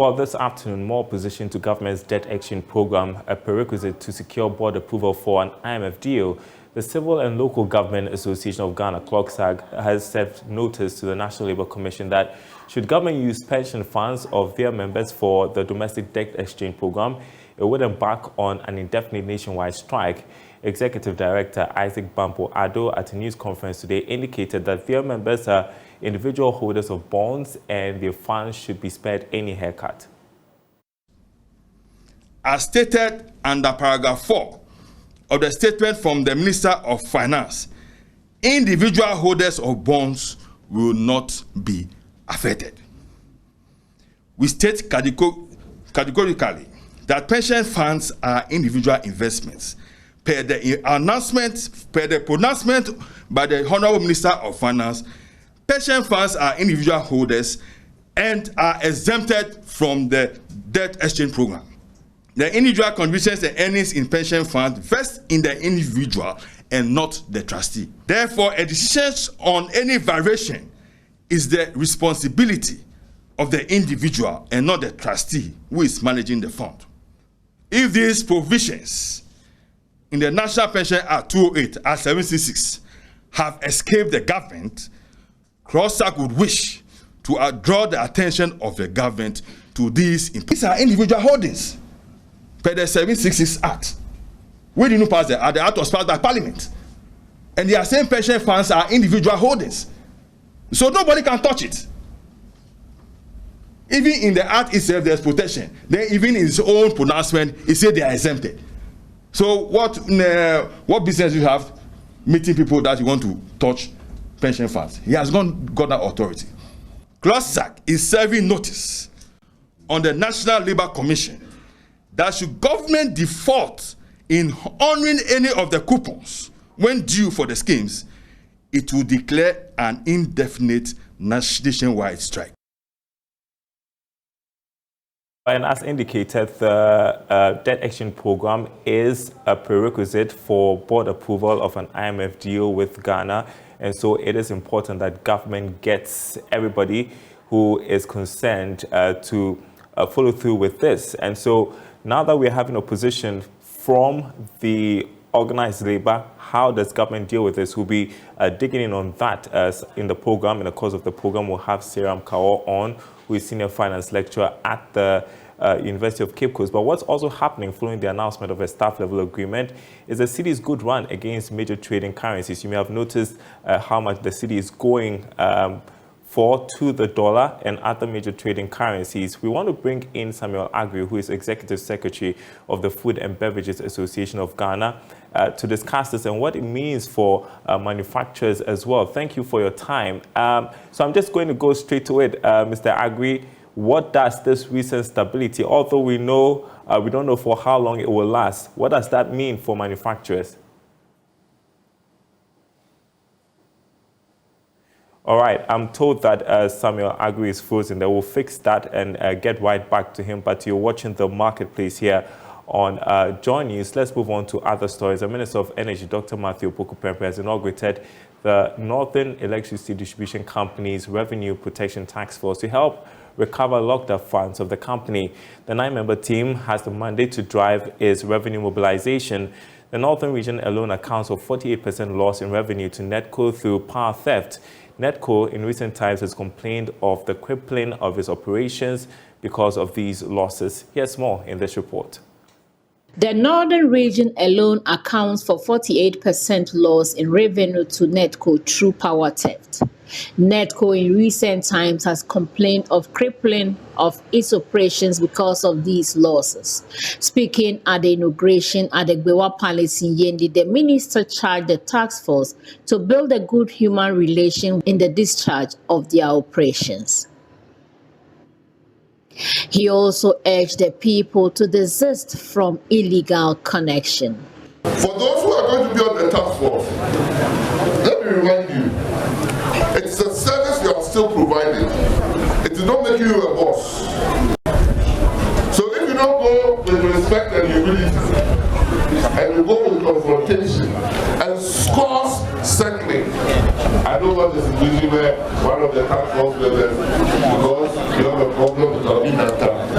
Well, this afternoon, more opposition to government's debt exchange program, a prerequisite to secure board approval for an IMF deal. The Civil and Local Government Association of Ghana, CLOGSAG, has served notice to the National Labour Commission that should government use pension funds of their members for the domestic debt exchange program, it would embark on an indefinite nationwide strike. Executive Director Isaac Bampo Addo at a news conference today indicated that their members are individual holders of bonds and their funds should be spared any haircut. As stated under paragraph 4 of the statement from the Minister of Finance, individual holders of bonds will not be affected. We state categorically that pension funds are individual investments. Per the pronouncement by the Honorable Minister of Finance, pension funds are individual holders and are exempted from the debt exchange program. The individual contributions and earnings in pension funds vest in the individual and not the trustee. Therefore, a decision on any variation is the responsibility of the individual and not the trustee who is managing the fund. If these provisions in the National Pension Act 2008 Act 766 have escaped the government, CLOGSAG would wish to draw the attention of the government to these. These are individual holdings per the 766 Act. We didn't pass the Act. The Act was passed by Parliament. And the same pension funds are individual holdings. So nobody can touch it. Even in the Act itself, there's protection. Then even in its own pronouncement, it said they are exempted. So what business you have meeting people that you want to touch pension funds? He has got that authority. CLOGSAG is serving notice on the National Labour Commission that should government default in honoring any of the coupons when due for the schemes, it will declare an indefinite nationwide strike. And as indicated, the debt exchange program is a prerequisite for board approval of an IMF deal with Ghana. And so it is important that government gets everybody who is concerned to follow through with this. And so now that we're having opposition from the organized labor, how does government deal with this? We'll be digging in on that in the program. In the course of the program, we'll have Daryl Kwawu on, who is senior finance lecturer at the University of Cape Coast. But what's also happening following the announcement of a staff level agreement is the Cedi's good run against major trading currencies. You may have noticed how much the Cedi is going for to the dollar and other major trading currencies. We want to bring in Samuel Agri, who is Executive Secretary of the Food and Beverages Association of Ghana, to discuss this and what it means for manufacturers as well. Thank you for your time. So I'm just going to go straight to it, Mr. Agri. What does this recent stability, although we know we don't know for how long it will last, what does that mean for manufacturers? All right, I'm told that Samuel Agri is frozen. They will fix that and get right back to him. But you're watching the marketplace here on Joy News. Let's move on to other stories. The Minister of Energy, Dr. Matthew Opoku-Prempeh, has inaugurated the Northern Electricity Distribution Company's Revenue Protection Task Force to help recover locked-up funds of the company. The 9-member team has the mandate to drive its revenue mobilization. The Northern region alone accounts for 48% loss in revenue to NEDCO through power theft. NEDCO in recent times has complained of the crippling of its operations because of these losses. Here's more in this report. The northern region alone accounts for 48% loss in revenue to NEDCO through power theft. NEDCO in recent times has complained of crippling of its operations because of these losses. Speaking at the inauguration at the Gbewa Palace in Yendi, the minister charged the task force to build a good human relation in the discharge of their operations. He also urged the people to desist from illegal connection. For those who are going to be on the task force, let me remind you, it's a service you are still providing. It does not make you a boss. So if you don't go with respect and humility, and you go with confrontation and scores settling, I don't want this situation where one of the task force members, because you have a problem with our inner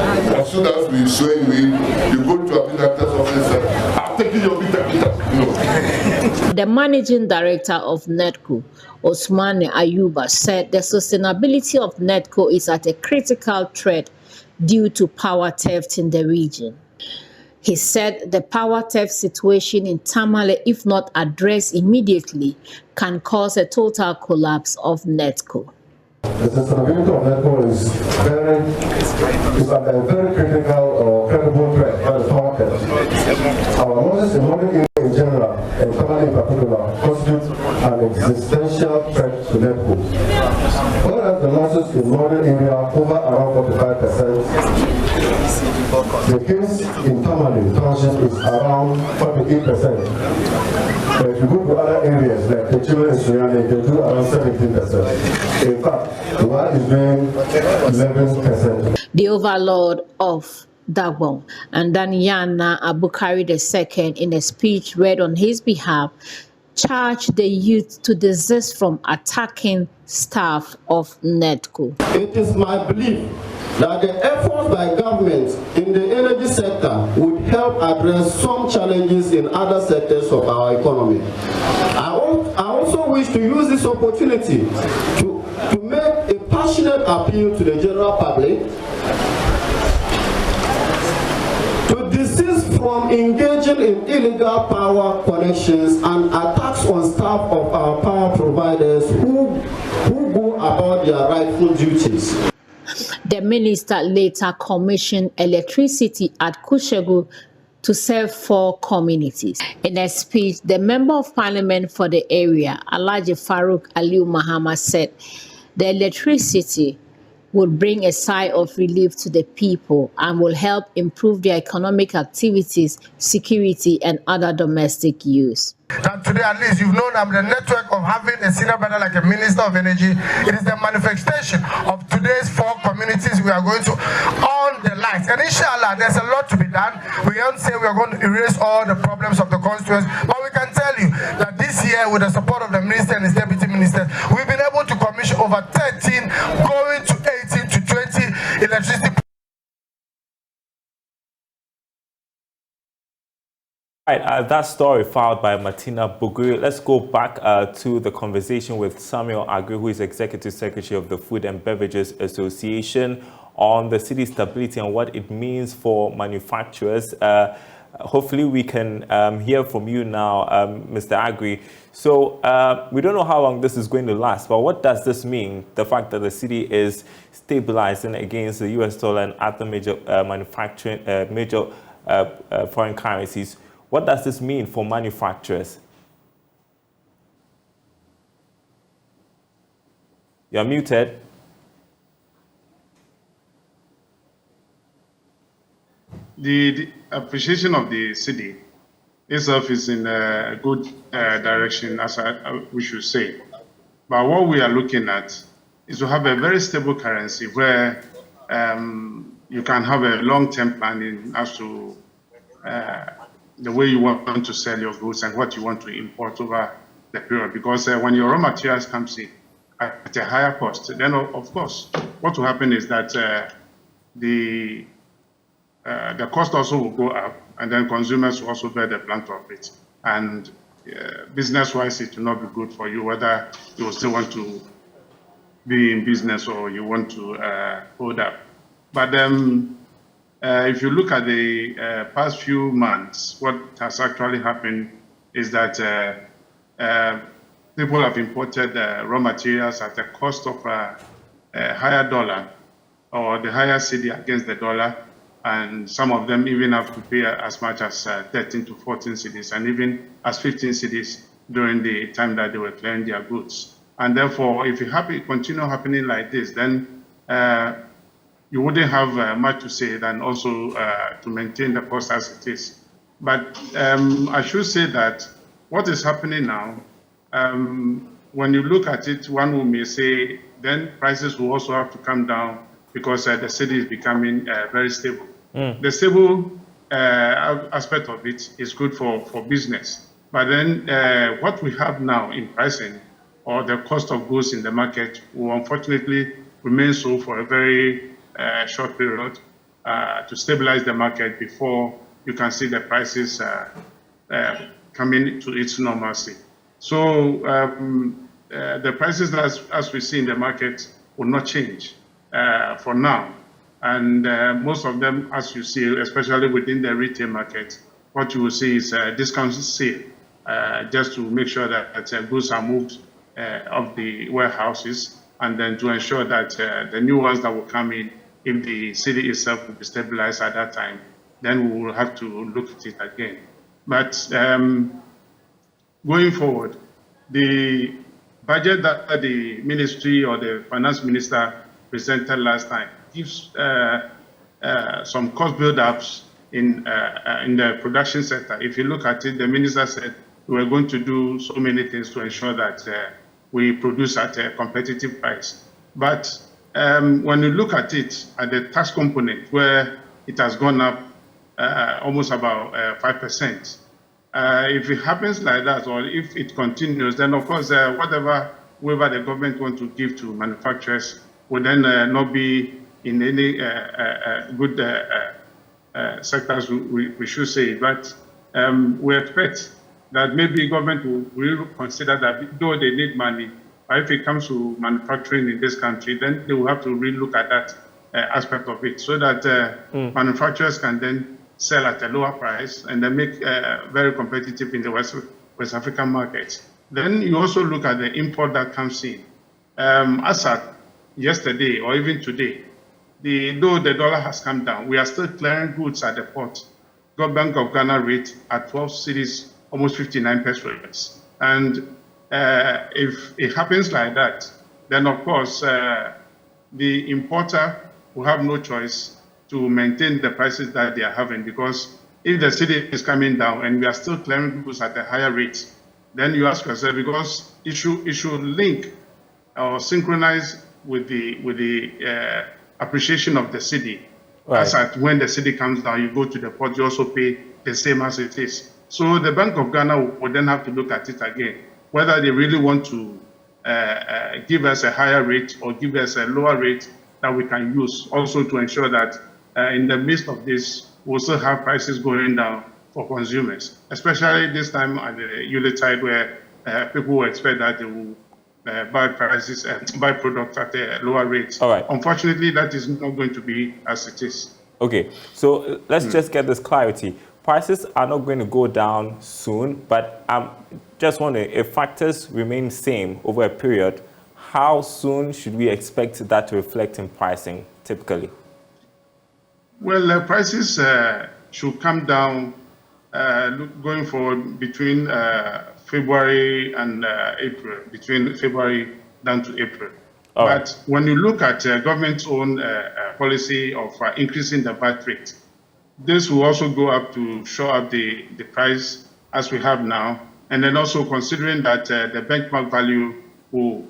As soon as we show you go to a business officer, I'm taking your business. No. The managing director of NEDCO, Osmane Ayuba, said the sustainability of NEDCO is at a critical threat due to power theft in the region. He said the power theft situation in Tamale, if not addressed immediately, can cause a total collapse of NEDCO. The sustainability of NEDCO is under a very critical or credible threat by the power theft. Our losses in modern India in general, and Tamale in particular, constitute an existential threat to NEDCO. Whereas the losses in modern India over around 45%, the case in Tamale Township is around 48%. But if you go to other areas like Techilo and Suryani, they do around 17%. In fact, the one is doing 11%. The overlord of Dagbon and Danyana Abukari II, in a speech read on his behalf, charged the youth to desist from attacking staff of NEDCO. It is my belief that the efforts by government in the energy sector would help address some challenges in other sectors of our economy. I also wish to use this opportunity to make a passionate appeal to the general public to desist from engaging in illegal power connections and attacks on staff of our power providers who go about their rightful duties. The minister later commissioned electricity at Kushegu to serve 4 communities. In a speech, the Member of Parliament for the area, Alhaji Farouk Aliu Mahama, said the electricity would bring a sigh of relief to the people and will help improve their economic activities, security, and other domestic use. That today, at least, you've known I'm the network of having a senior brother like a minister of energy. It is the manifestation of today's 4 communities we are going to on the lights. And inshallah, there's a lot to be done. We don't say we are going to erase all the problems of the constituents, but we can tell you that this year, with the support of the minister and his deputy ministers, we've been able to commission over 13, going to 18 to 20 electricity. Right, that story filed by Martina Buguri. Let's go back to the conversation with Samuel Agri, who is Executive Secretary of the Food and Beverages Association, on the city's stability and what it means for manufacturers. Hopefully we can hear from you now, Mr. Agri. So we don't know how long this is going to last, but what does this mean? The fact that the city is stabilizing against the US dollar and other major foreign currencies. What does this mean for manufacturers? You're muted. The appreciation of the city itself is in a good direction, as we should say. But what we are looking at is to have a very stable currency where you can have a long-term planning as to the way you want to sell your goods and what you want to import over the period. Because when your raw materials comes in at a higher cost, then of course, what will happen is that the cost also will go up, and then consumers will also bear the brunt of it. And business-wise, it will not be good for you, whether you will still want to be in business or you want to hold up. But if you look at the past few months, what has actually happened is that people have imported raw materials at the cost of a higher dollar or the higher Cedi against the dollar, and some of them even have to pay as much as 13 to 14 Cedis and even as 15 Cedis during the time that they were clearing their goods. And therefore, if it continue happening like this, then you wouldn't have much to say than also to maintain the cost as it is. But I should say that what is happening now, when you look at it, one may say then prices will also have to come down because the city is becoming very stable. The stable aspect of it is good for business. But then what we have now in pricing or the cost of goods in the market will unfortunately remain so for a very short period. to stabilize the market before you can see the prices coming to its normalcy. So the prices as we see in the market will not change for now. And most of them, as you see, especially within the retail market, what you will see is a discount sale, just to make sure that goods are moved of the warehouses, and then to ensure that the new ones that will come in, if the city itself will be stabilized at that time, then we will have to look at it again. But going forward, the budget that the ministry or the finance minister presented last time gives some cost build-ups in the production sector. If you look at it, the minister said we were going to do so many things to ensure that we produce at a competitive price. But when you look at it, at the tax component, where it has gone up almost about 5%, if it happens like that, or if it continues, then of course, whatever the government wants to give to manufacturers will then not be in any good sectors, we should say. But we expect that maybe government will consider that though they need money, but if it comes to manufacturing in this country, then they will have to relook at that aspect of it, so that manufacturers can then sell at a lower price and then make very competitive in the West African markets. Then you also look at the import that comes in. As at yesterday or even today, though the dollar has come down, we are still clearing goods at the port. Bank of Ghana rate at 12 cedis, almost 59 pesos. And if it happens like that, then of course the importer will have no choice to maintain the prices that they are having, because if the cedi is coming down and we are still clearing goods at a higher rate, then you ask yourself, because it should link or synchronize with the appreciation of the cedi. Right. As at when the cedi comes down, you go to the port, you also pay the same as it is. So the Bank of Ghana will then have to look at it again, whether they really want to give us a higher rate or give us a lower rate that we can use, also to ensure that in the midst of this, we also have prices going down for consumers, especially this time at the Yuletide, where people will expect that they will buy products at a lower rate. All right. Unfortunately, that is not going to be as it is. Okay, so let's just get this clarity. Prices are not going to go down soon, but I'm just wondering, if factors remain same over a period, how soon should we expect that to reflect in pricing, typically? Well, prices should come down going forward between February and April, between February down to April. But when you look at government's own policy of increasing the VAT rate, this will also go up to show up the price as we have now. And then also considering that the benchmark value will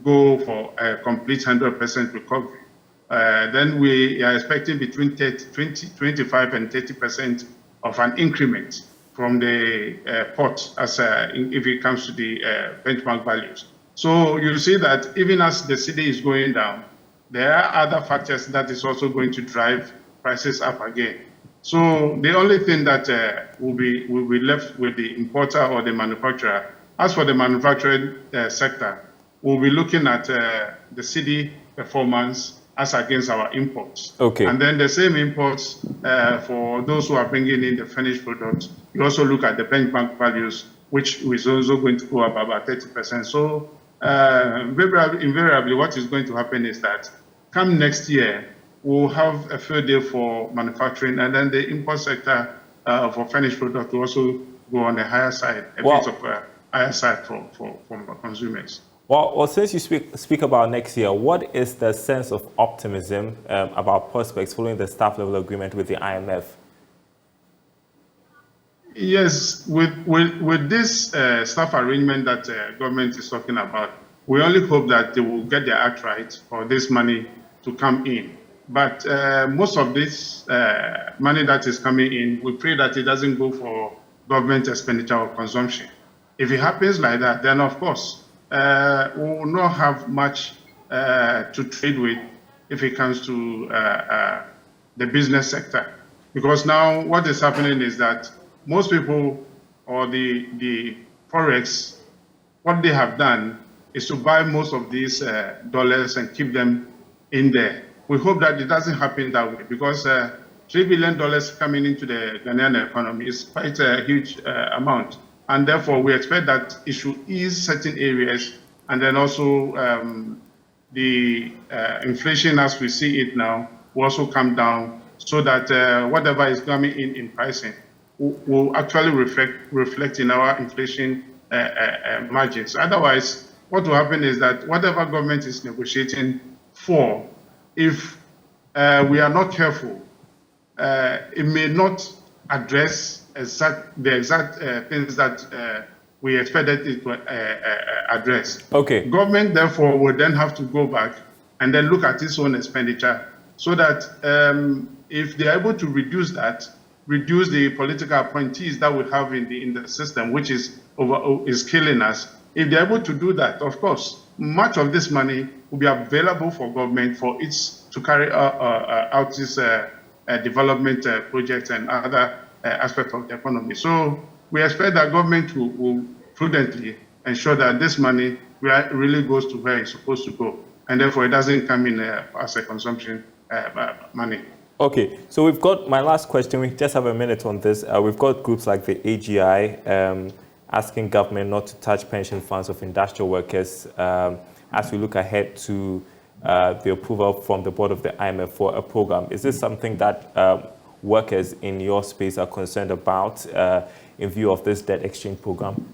go for a complete 100% recovery, then we are expecting between 25 and 30% of an increment from the port as if it comes to the benchmark values. So you see that even as the cedi is going down, there are other factors that is also going to drive prices up again. So the only thing that will be left with the importer or the manufacturer. As for the manufacturing sector, we'll be looking at the cedi performance as against our imports. Okay. And then the same imports for those who are bringing in the finished products, you also look at the benchmark values, which is also going to go up about 30%. So invariably, what is going to happen is that come next year, we'll have a fair deal for manufacturing, and then the import sector for finished product will also go on the higher side, a bit of a higher side for consumers. Well, since you speak about next year, what is the sense of optimism about prospects following the staff level agreement with the IMF? Yes, with this staff arrangement that government is talking about, we only hope that they will get their act right for this money to come in. But most of this money that is coming in, we pray that it doesn't go for government expenditure or consumption. If it happens like that, then of course, we will not have much to trade with if it comes to the business sector. Because now what is happening is that most people, or the forex, what they have done is to buy most of these dollars and keep them in there. We hope that it doesn't happen that way, because $3 billion coming into the Ghanaian economy is quite a huge amount. And therefore, we expect that it should ease certain areas, and then also the inflation as we see it now will also come down, so that whatever is coming in pricing will actually reflect in our inflation margins. Otherwise, what will happen is that whatever government is negotiating for, if we are not careful, it may not address the exact things that we expected it to address. Okay. Government, therefore, will then have to go back and then look at its own expenditure, so that if they are able to reduce the political appointees that we have in the system, which is killing us. If they're able to do that, of course, much of this money will be available for government for it to carry out this development projects and other aspects of the economy. So we expect that government will prudently ensure that this money really goes to where it's supposed to go, and therefore it doesn't come in as a consumption money. Okay, so we've got my last question. We just have a minute on this. We've got groups like the AGI asking government not to touch pension funds of industrial workers as we look ahead to the approval from the board of the IMF for a program. Is this something that workers in your space are concerned about in view of this debt exchange program?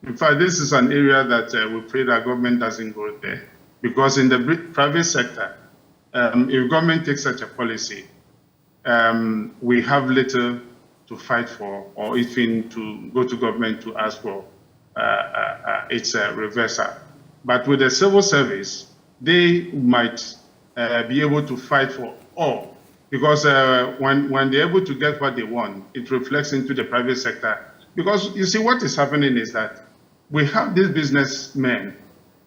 In fact, this is an area that we pray that government doesn't go there, because in the private sector, if government takes such a policy, we have little to fight for, or even to go to government to ask for its reversal. But with the civil service, they might be able to fight for all, because when they're able to get what they want, it reflects into the private sector. Because you see, what is happening is that we have these businessmen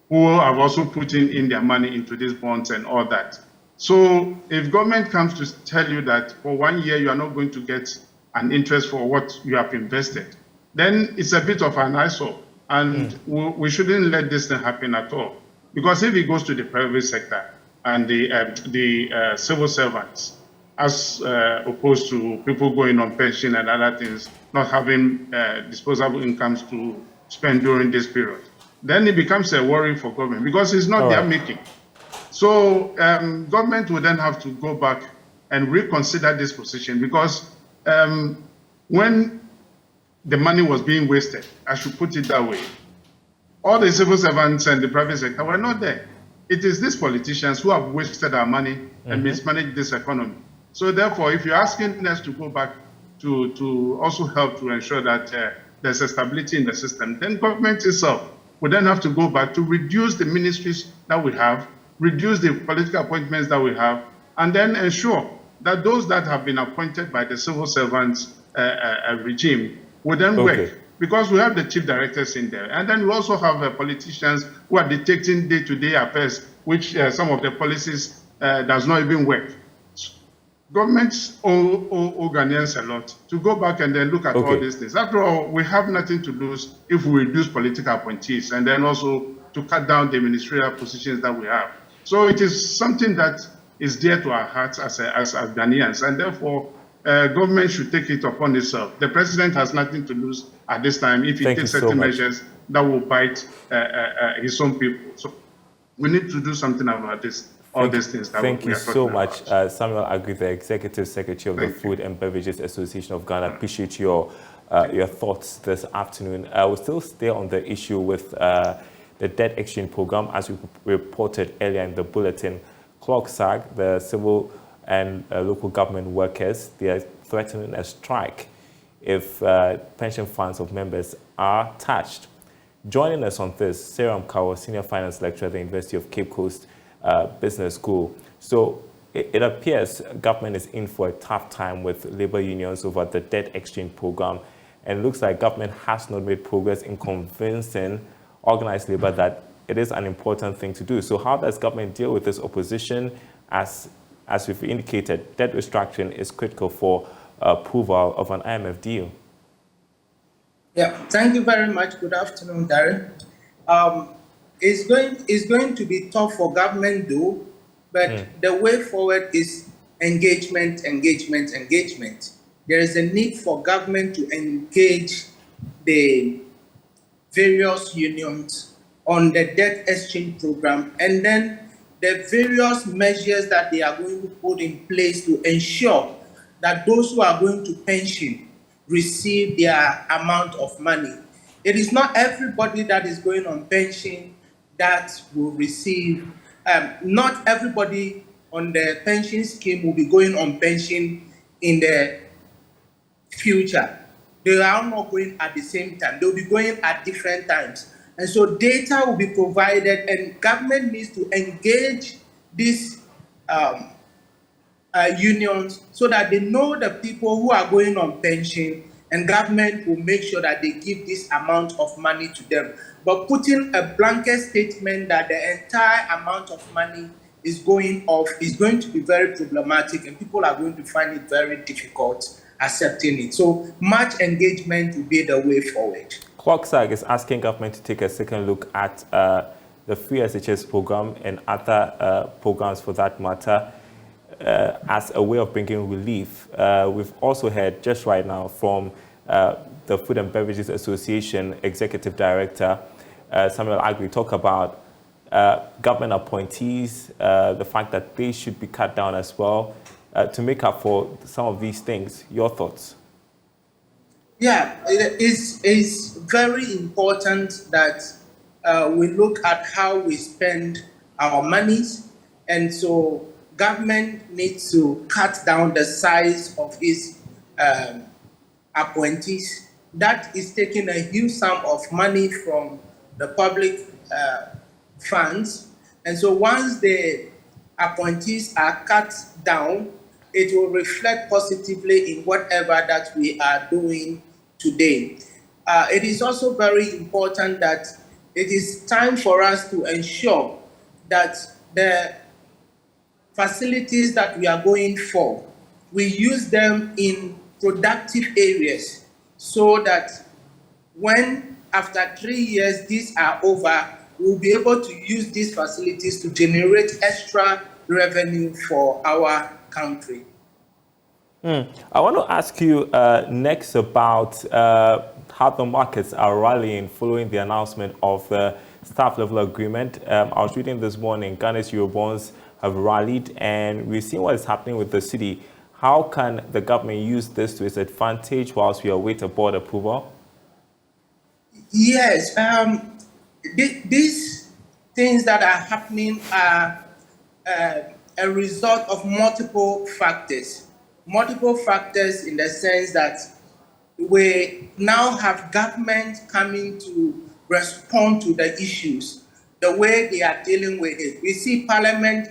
who have also put in their money into these bonds and all that. So if government comes to tell you that for 1 year you are not going to get an interest for what you have invested, then it's a bit of an eyesore. And we shouldn't let this thing happen at all. Because if it goes to the private sector and the civil servants, as opposed to people going on pension and other things, not having disposable incomes to spend during this period, then it becomes a worry for government, because it's not their making. So government will then have to go back and reconsider this position, because when the money was being wasted, I should put it that way, all the civil servants and the private sector were not there. It is these politicians who have wasted our money and mismanaged this economy. So therefore, if you're asking us to go back to also help to ensure that there's a stability in the system, then government itself will then have to go back to reduce the ministries that we have, reduce the political appointments that we have, and then ensure that those that have been appointed by the civil servants regime will then work. Because we have the chief directors in there. And then we also have politicians who are dictating day-to-day affairs, which some of the policies does not even work. Governments owe Ghanaians a lot to go back and then look at all these things. After all, we have nothing to lose if we reduce political appointees, and then also to cut down the ministerial positions that we have. So it is something that is dear to our hearts as Ghanaians, and therefore government should take it upon itself. The president has nothing to lose at this time if he takes certain measures that will bite his own people. So we need to do something about this. All these things that Thank you so much, Samuel Agui, the Executive Secretary of the Food and Beverages Association of Ghana. Appreciate your thoughts this afternoon. We'll still stay on the issue with the debt exchange program. As we reported earlier in the bulletin, CLOGSAG, the civil and local government workers, they are threatening a strike if pension funds of members are touched. Joining us on this, Daryl Kwawu, Senior Finance Lecturer at the University of Cape Coast Business School. So it appears government is in for a tough time with labor unions over the debt exchange program, and it looks like government has not made progress in convincing organized labor that it is an important thing to do. So how does government deal with this opposition as as we've indicated, debt restructuring is critical for approval of an IMF deal. Yeah, thank you very much. Good afternoon, Daryl. It's going to be tough for government though, but the way forward is engagement. There is a need for government to engage the various unions on the debt exchange program, and then the various measures that they are going to put in place to ensure that those who are going to pension receive their amount of money. It is not everybody that is going on pension that will receive, not everybody on the pension scheme will be going on pension in the future. They are not going at the same time. They'll be going at different times. And so data will be provided, and government needs to engage these unions so that they know the people who are going on pension, and government will make sure that they give this amount of money to them. But putting a blanket statement that the entire amount of money is going off is going to be very problematic, and people are going to find it very difficult accepting it. So much engagement will be the way forward. ClockSAG is asking government to take a second look at the free SHS program and other programs for that matter as a way of bringing relief. We've also heard just right now from the Food and Beverages Association Executive Director, Samuel Agri, talk about government appointees, the fact that they should be cut down as well to make up for some of these things. Your thoughts? Yeah, it is very important that we look at how we spend our monies, and so government needs to cut down the size of its appointees. That is taking a huge sum of money from the public funds, and so once the appointees are cut down, it will reflect positively in whatever that we are doing today. It is also very important that it is time for us to ensure that the facilities that we are going for, we use them in productive areas so that when after 3 years these are over, we'll be able to use these facilities to generate extra revenue for our country. I want to ask you next about how the markets are rallying following the announcement of the staff level agreement. I was reading this morning, Ghana's Eurobonds have rallied, and we've seen what is happening with the cedi. How can the government use this to its advantage whilst we await a board approval? Yes, these things that are happening are a result of multiple factors. Multiple factors in the sense that we now have government coming to respond to the issues, the way they are dealing with it. We see Parliament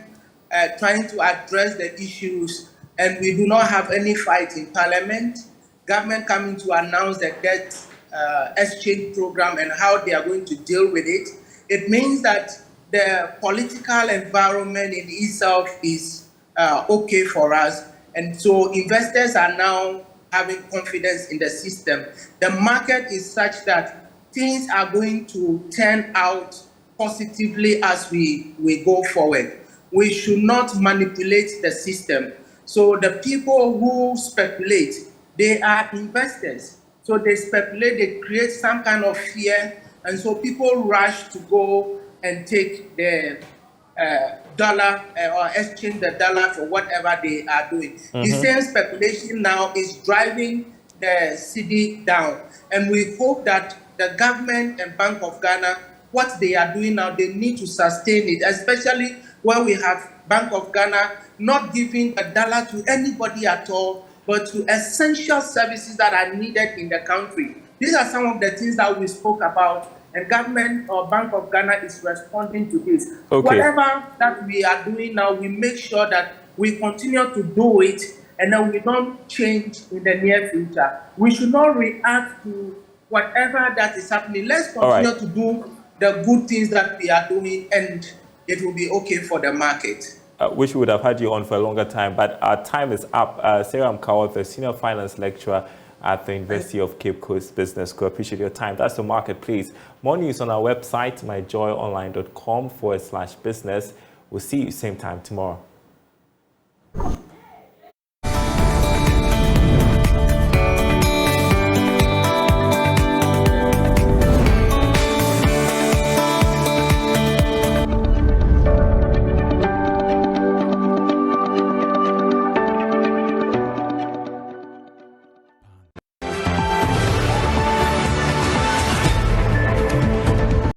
trying to address the issues, and we do not have any fight in Parliament. Government coming to announce the debt exchange program and how they are going to deal with it. It means that the political environment in itself is okay for us. And so investors are now having confidence in the system. The market is such that things are going to turn out positively as we go forward. We should not manipulate the system. So the people who speculate, they are investors. So they speculate, they create some kind of fear, and so people rush to go and take the dollar or exchange the dollar for whatever they are doing. The same speculation now is driving the cedi down, and we hope that the government and Bank of Ghana, what they are doing now, they need to sustain it, especially when we have Bank of Ghana not giving a dollar to anybody at all, but to essential services that are needed in the country. These are some of the things that we spoke about, and government or Bank of Ghana is responding to this. Okay. Whatever that we are doing now, we make sure that we continue to do it, and then we don't change in the near future. We should not react to whatever that is happening. Let's continue to do the good things that we are doing, and it will be okay for the market. wish we would have had you on for a longer time, but our time is up. Daryl Kwawu, the Senior Finance Lecturer at the University of Cape Coast Business School. Appreciate your time. That's the marketplace. More news on our website, myjoyonline.com/business. We'll see you same time tomorrow.